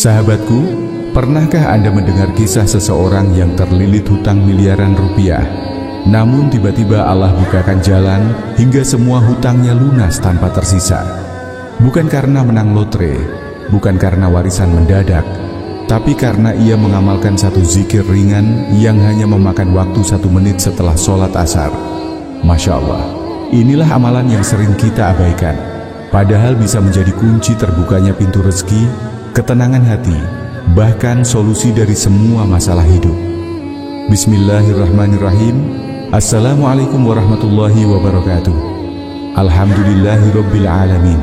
Sahabatku, pernahkah Anda mendengar kisah seseorang yang terlilit hutang miliaran rupiah? Namun tiba-tiba Allah bukakan jalan hingga semua hutangnya lunas tanpa tersisa. Bukan karena menang lotre, bukan karena warisan mendadak, tapi karena ia mengamalkan satu zikir ringan yang hanya memakan waktu 1 menit setelah sholat asar. Masya Allah, inilah amalan yang sering kita abaikan, padahal bisa menjadi kunci terbukanya pintu rezeki, ketenangan hati, bahkan solusi dari semua masalah hidup. Bismillahirrahmanirrahim. Assalamualaikum warahmatullahi wabarakatuh. Alhamdulillahirabbil alamin.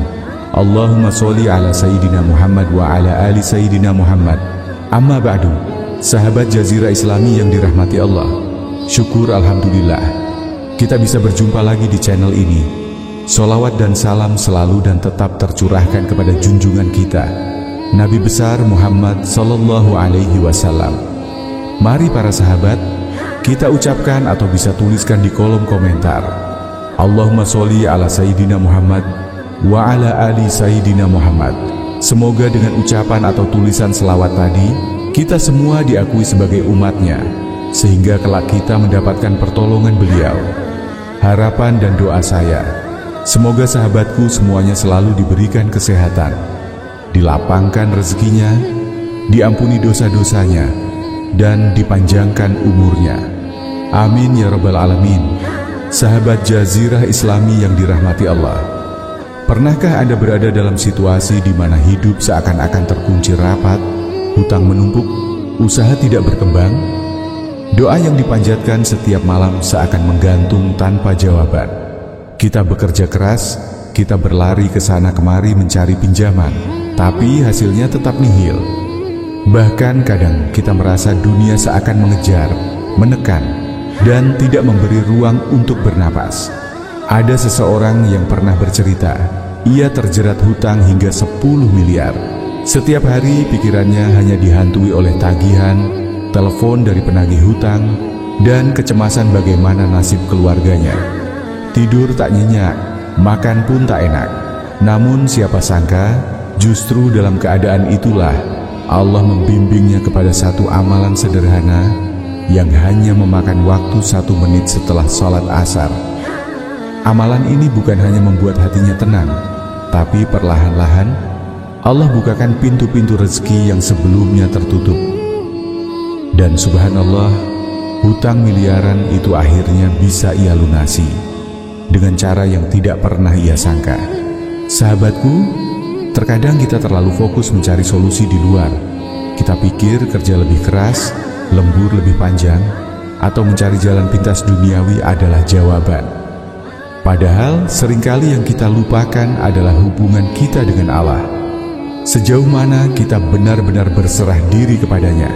Allahumma sholli ala sayyidina Muhammad wa ala ali sayyidina Muhammad. Amma ba'du. Sahabat Jazirah Islami yang dirahmati Allah, syukur alhamdulillah kita bisa berjumpa lagi di channel ini. Sholawat dan salam selalu dan tetap tercurahkan kepada junjungan kita, Nabi besar Muhammad sallallahu alaihi wasallam. Mari para sahabat, kita ucapkan atau bisa tuliskan di kolom komentar, Allahumma sholli ala sayyidina Muhammad wa ala ali sayyidina Muhammad. Semoga dengan ucapan atau tulisan selawat tadi, kita semua diakui sebagai umatnya, sehingga kelak kita mendapatkan pertolongan beliau. Harapan dan doa saya, semoga sahabatku semuanya selalu diberikan kesehatan, dilapangkan rezekinya, diampuni dosa-dosanya, dan dipanjangkan umurnya. Amin ya rabbal alamin. Sahabat Jazirah Islami yang dirahmati Allah, pernahkah Anda berada dalam situasi di mana hidup seakan-akan terkunci rapat, hutang menumpuk, usaha tidak berkembang? Doa yang dipanjatkan setiap malam seakan menggantung tanpa jawaban. Kita bekerja keras, kita berlari ke sana kemari mencari pinjaman, tapi hasilnya tetap nihil. Bahkan kadang kita merasa dunia seakan mengejar, menekan, dan tidak memberi ruang untuk bernapas. Ada seseorang yang pernah bercerita, ia terjerat hutang hingga 10 miliar. Setiap hari pikirannya hanya dihantui oleh tagihan, telepon dari penagih hutang, dan kecemasan bagaimana nasib keluarganya. Tidur tak nyenyak, makan pun tak enak. Namun siapa sangka, justru dalam keadaan itulah Allah membimbingnya kepada satu amalan sederhana yang hanya memakan waktu 1 menit setelah sholat asar. Amalan ini bukan hanya membuat hatinya tenang, tapi perlahan-lahan Allah bukakan pintu-pintu rezeki yang sebelumnya tertutup. Dan subhanallah, hutang miliaran itu akhirnya bisa ia lunasi dengan cara yang tidak pernah ia sangka. Sahabatku, terkadang kita terlalu fokus mencari solusi di luar. Kita pikir kerja lebih keras, lembur lebih panjang, atau mencari jalan pintas duniawi adalah jawaban. Padahal seringkali yang kita lupakan adalah hubungan kita dengan Allah. Sejauh mana kita benar-benar berserah diri kepadanya.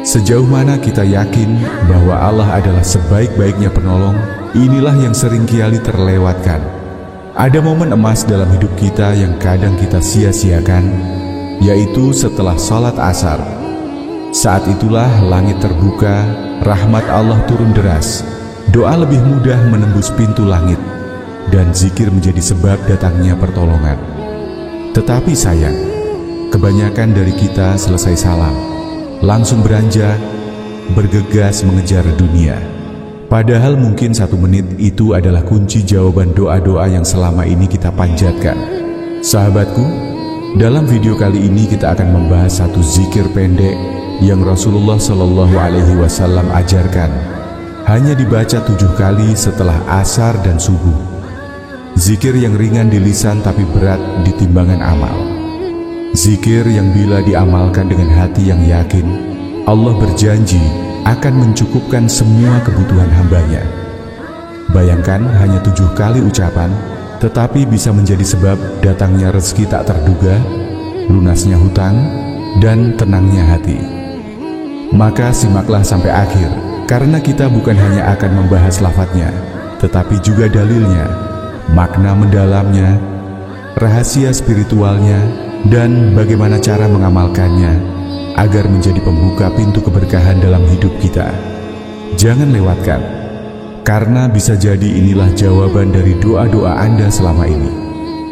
Sejauh mana kita yakin bahwa Allah adalah sebaik-baiknya penolong. Inilah yang seringkali terlewatkan. Ada momen emas dalam hidup kita yang kadang kita sia-siakan, yaitu setelah sholat asar. Saat itulah langit terbuka, rahmat Allah turun deras, doa lebih mudah menembus pintu langit, dan zikir menjadi sebab datangnya pertolongan. Tetapi sayang, kebanyakan dari kita selesai salam, langsung beranjak, bergegas mengejar dunia. Padahal mungkin 1 menit itu adalah kunci jawaban doa-doa yang selama ini kita panjatkan. Sahabatku, dalam video kali ini kita akan membahas satu zikir pendek yang Rasulullah Shallallahu Alaihi Wasallam ajarkan. Hanya dibaca 7 kali setelah asar dan subuh. Zikir yang ringan di lisan tapi berat di timbangan amal. Zikir yang bila diamalkan dengan hati yang yakin, Allah berjanji akan mencukupkan semua kebutuhan hambanya. Bayangkan hanya 7 kali ucapan, tetapi bisa menjadi sebab datangnya rezeki tak terduga, lunasnya hutang, dan tenangnya hati. Maka simaklah sampai akhir, karena kita bukan hanya akan membahas lafadznya, tetapi juga dalilnya, makna mendalamnya, rahasia spiritualnya, dan bagaimana cara mengamalkannya agar menjadi pembuka pintu keberkahan dalam hidup kita. Jangan lewatkan, karena bisa jadi inilah jawaban dari doa-doa Anda selama ini.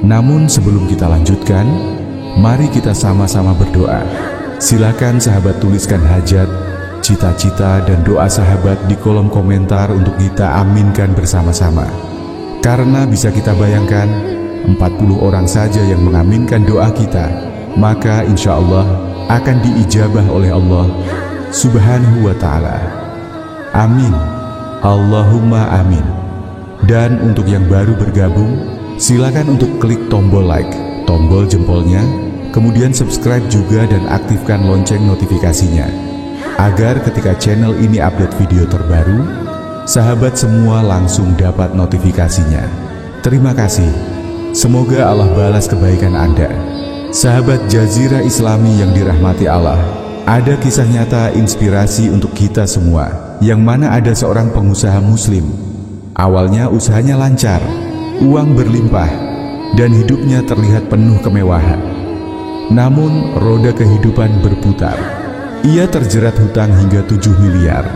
Namun sebelum kita lanjutkan, Mari kita sama-sama berdoa. Silakan sahabat tuliskan hajat, cita-cita, dan doa sahabat di kolom komentar untuk kita aminkan bersama-sama. Karena bisa kita bayangkan, 40 orang saja yang mengaminkan doa kita, maka insya Allah akan diijabah oleh Allah Subhanahu wa ta'ala. Amin. Allahumma amin. Dan untuk yang baru bergabung, silakan untuk klik tombol like, tombol jempolnya, kemudian subscribe juga dan aktifkan lonceng notifikasinya, agar ketika channel ini update video terbaru, sahabat semua langsung dapat notifikasinya. Terima kasih. Semoga Allah balas kebaikan Anda. Sahabat Jazirah Islami yang dirahmati Allah, ada kisah nyata inspirasi untuk kita semua, yang mana ada seorang pengusaha muslim. Awalnya usahanya lancar, uang berlimpah, dan hidupnya terlihat penuh kemewahan. Namun roda kehidupan berputar. Ia terjerat hutang hingga 7 miliar.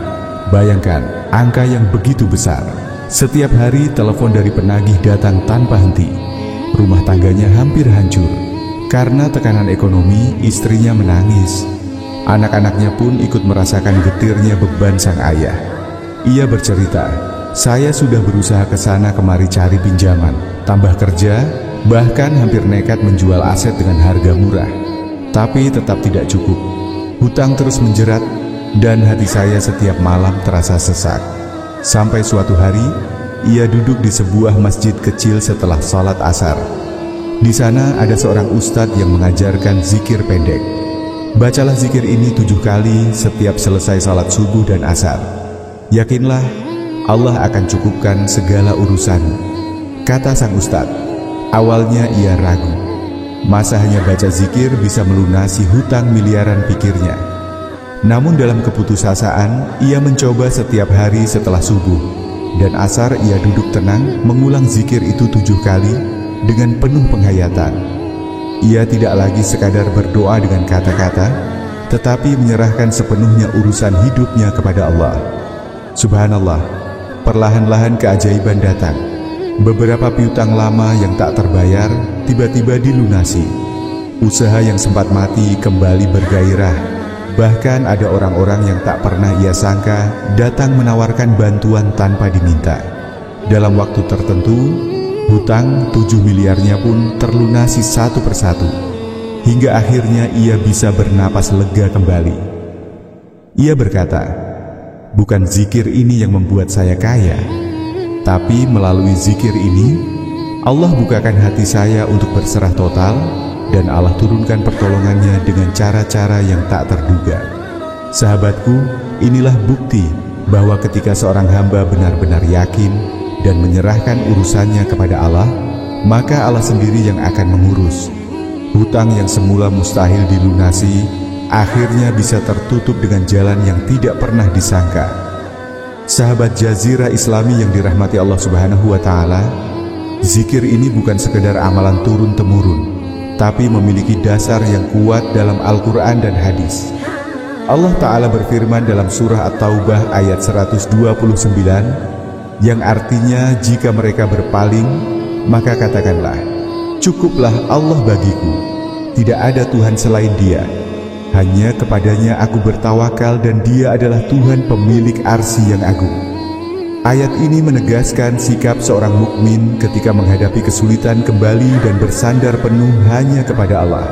Bayangkan, angka yang begitu besar. Setiap hari telepon dari penagih datang tanpa henti. Rumah tangganya hampir hancur. Karena tekanan ekonomi, istrinya menangis. Anak-anaknya pun ikut merasakan getirnya beban sang ayah. Ia bercerita, "Saya sudah berusaha ke sana kemari cari pinjaman, tambah kerja, bahkan hampir nekat menjual aset dengan harga murah. Tapi tetap tidak cukup. Hutang terus menjerat, dan hati saya setiap malam terasa sesak." Sampai suatu hari, ia duduk di sebuah masjid kecil setelah salat asar. Di sana ada seorang ustadz yang mengajarkan zikir pendek. Bacalah zikir ini 7 kali setiap selesai salat subuh dan asar. Yakinlah, Allah akan cukupkan segala urusanmu, kata sang ustadz. Awalnya ia ragu. Masa hanya baca zikir bisa melunasi hutang miliaran, pikirnya. Namun dalam keputusasaan, ia mencoba setiap hari setelah subuh dan asar. Ia duduk tenang mengulang zikir itu 7 kali dengan penuh penghayatan. Ia tidak lagi sekadar berdoa dengan kata-kata, tetapi menyerahkan sepenuhnya urusan hidupnya kepada Allah. Subhanallah, perlahan-lahan keajaiban datang. Beberapa piutang lama yang tak terbayar tiba-tiba dilunasi. Usaha yang sempat mati kembali bergairah. Bahkan ada orang-orang yang tak pernah ia sangka datang menawarkan bantuan tanpa diminta. Dalam waktu tertentu, hutang 7 miliarnya pun terlunasi satu persatu. Hingga akhirnya ia bisa bernapas lega kembali. Ia berkata, "Bukan zikir ini yang membuat saya kaya, tapi melalui zikir ini, Allah bukakan hati saya untuk berserah total, dan Allah turunkan pertolongannya dengan cara-cara yang tak terduga." Sahabatku, inilah bukti bahwa ketika seorang hamba benar-benar yakin dan menyerahkan urusannya kepada Allah, maka Allah sendiri yang akan mengurus. Hutang yang semula mustahil dilunasi, akhirnya bisa tertutup dengan jalan yang tidak pernah disangka. Sahabat Jazirah Islami yang dirahmati Allah Subhanahu wa ta'ala, zikir ini bukan sekedar amalan turun-temurun, tapi memiliki dasar yang kuat dalam Al-Quran dan hadis. Allah Ta'ala berfirman dalam surah At-Taubah ayat 129, yang artinya, jika mereka berpaling, maka katakanlah, "Cukuplah Allah bagiku, tidak ada Tuhan selain Dia. Hanya kepadanya aku bertawakal dan Dia adalah Tuhan pemilik arsy yang agung." Ayat ini menegaskan sikap seorang mukmin ketika menghadapi kesulitan kembali dan bersandar penuh hanya kepada Allah.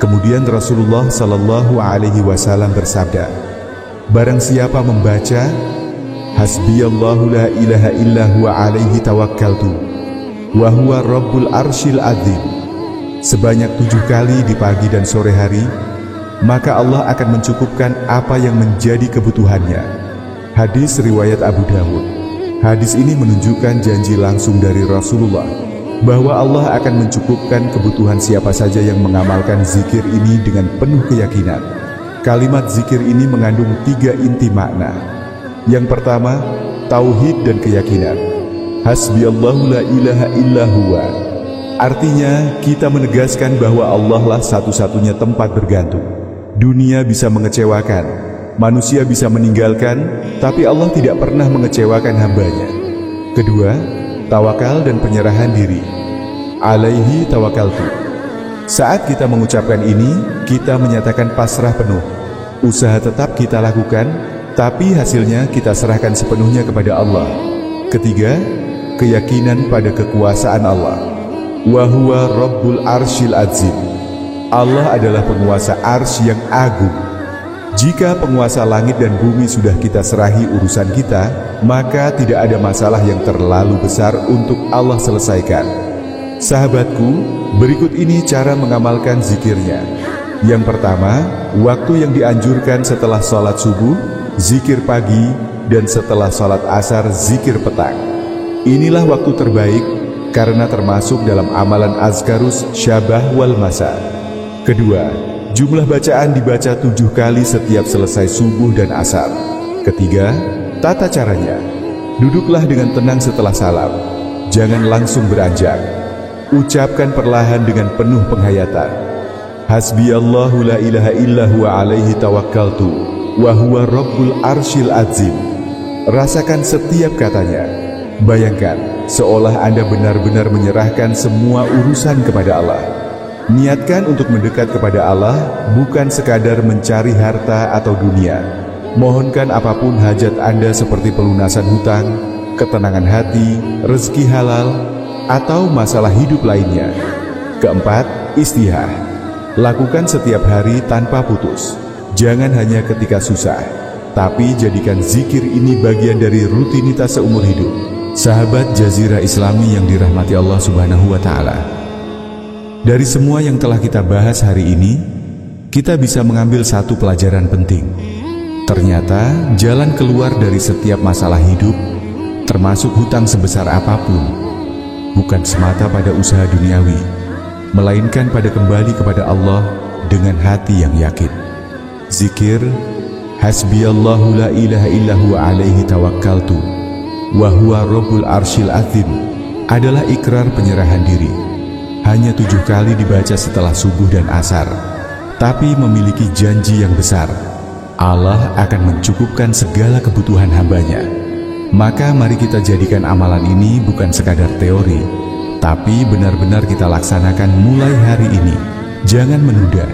Kemudian Rasulullah Shallallahu Alaihi Wasallam bersabda, "Barang siapa membaca Hasbiyallahu la ilaha illa huwa alaihi tawakkaltu wa huwa rabbul arsyil azim sebanyak 7 kali di pagi dan sore hari, maka Allah akan mencukupkan apa yang menjadi kebutuhannya." Hadis riwayat Abu Dawud. Hadis ini menunjukkan janji langsung dari Rasulullah bahwa Allah akan mencukupkan kebutuhan siapa saja yang mengamalkan zikir ini dengan penuh keyakinan. Kalimat zikir ini mengandung 3 inti makna. Yang pertama, tauhid dan keyakinan. Hasbiyallahu la ilaha illa huwa. Artinya, kita menegaskan bahwa Allah lah satu-satunya tempat bergantung. Dunia bisa mengecewakan, manusia bisa meninggalkan, tapi Allah tidak pernah mengecewakan hambanya. Kedua, tawakal dan penyerahan diri. Alaihi tawakaltu. Saat kita mengucapkan ini, kita menyatakan pasrah penuh. Usaha tetap kita lakukan, tapi hasilnya kita serahkan sepenuhnya kepada Allah. Ketiga, keyakinan pada kekuasaan Allah. Wa huwa Rabbul Arsyil Azim. Allah adalah penguasa arsy yang agung. Jika penguasa langit dan bumi sudah kita serahi urusan kita, maka tidak ada masalah yang terlalu besar untuk Allah selesaikan. Sahabatku, berikut ini cara mengamalkan zikirnya. Yang pertama, waktu yang dianjurkan setelah sholat subuh, zikir pagi, dan setelah sholat asar, zikir petang. Inilah waktu terbaik karena termasuk dalam amalan azkarus syabah wal masa. Kedua, jumlah bacaan dibaca 7 kali setiap selesai subuh dan asar. Ketiga, tata caranya. Duduklah dengan tenang setelah salam. Jangan langsung beranjak. Ucapkan perlahan dengan penuh penghayatan. Hasbiyallahu la ilaha illa huwa alaihi tawakkaltu wa huwa Rabbul Arsyil Azim. Rasakan setiap katanya. Bayangkan, seolah Anda benar-benar menyerahkan semua urusan kepada Allah. Niatkan untuk mendekat kepada Allah, bukan sekadar mencari harta atau dunia. Mohonkan apapun hajat Anda seperti pelunasan hutang, ketenangan hati, rezeki halal, atau masalah hidup lainnya. Keempat, istihah. Lakukan setiap hari tanpa putus. Jangan hanya ketika susah, tapi jadikan zikir ini bagian dari rutinitas seumur hidup. Sahabat Jazirah Islami yang dirahmati Allah Subhanahu wa Ta'ala. Dari semua yang telah kita bahas hari ini, kita bisa mengambil satu pelajaran penting. Ternyata jalan keluar dari setiap masalah hidup, termasuk hutang sebesar apapun, bukan semata pada usaha duniawi, melainkan pada kembali kepada Allah dengan hati yang yakin. Zikir, Hasbiyallahu la ilaha illa huwa alaihi tawakkaltu wa huwa Rabbul Arsyil Azim, adalah ikrar penyerahan diri. Hanya 7 kali dibaca setelah subuh dan asar, tapi memiliki janji yang besar. Allah akan mencukupkan segala kebutuhan hambanya. Maka mari kita jadikan amalan ini bukan sekadar teori, tapi benar-benar kita laksanakan mulai hari ini. Jangan menunda,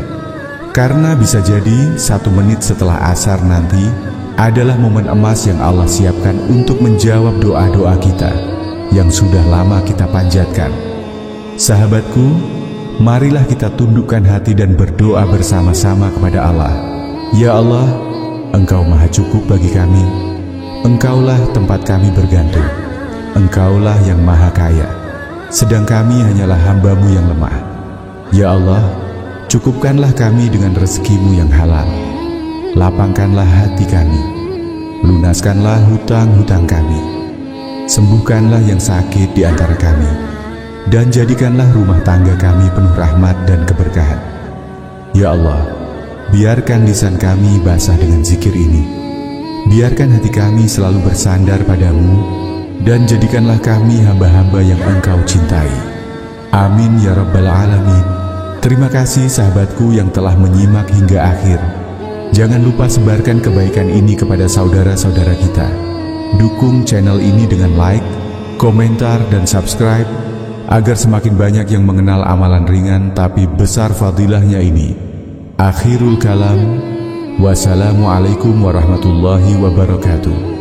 karena bisa jadi 1 menit setelah asar nanti adalah momen emas yang Allah siapkan untuk menjawab doa-doa kita yang sudah lama kita panjatkan. Sahabatku, marilah kita tundukkan hati dan berdoa bersama-sama kepada Allah. Ya Allah, Engkau Maha Cukup bagi kami. Engkaulah tempat kami bergantung. Engkaulah yang Maha Kaya, sedang kami hanyalah hamba-Mu yang lemah. Ya Allah, cukupkanlah kami dengan rezeki-Mu yang halal. Lapangkanlah hati kami. Lunaskanlah hutang-hutang kami. Sembuhkanlah yang sakit di antara kami. Dan jadikanlah rumah tangga kami penuh rahmat dan keberkahan. Ya Allah, biarkan lisan kami basah dengan zikir ini. Biarkan hati kami selalu bersandar padamu, dan jadikanlah kami hamba-hamba yang Engkau cintai. Amin ya Rabbal Alamin. Terima kasih sahabatku yang telah menyimak hingga akhir. Jangan lupa sebarkan kebaikan ini kepada saudara-saudara kita. Dukung channel ini dengan like, komentar, dan subscribe, agar semakin banyak yang mengenal amalan ringan tapi besar fadilahnya ini. Akhirul kalam, wassalamualaikum warahmatullahi wabarakatuh.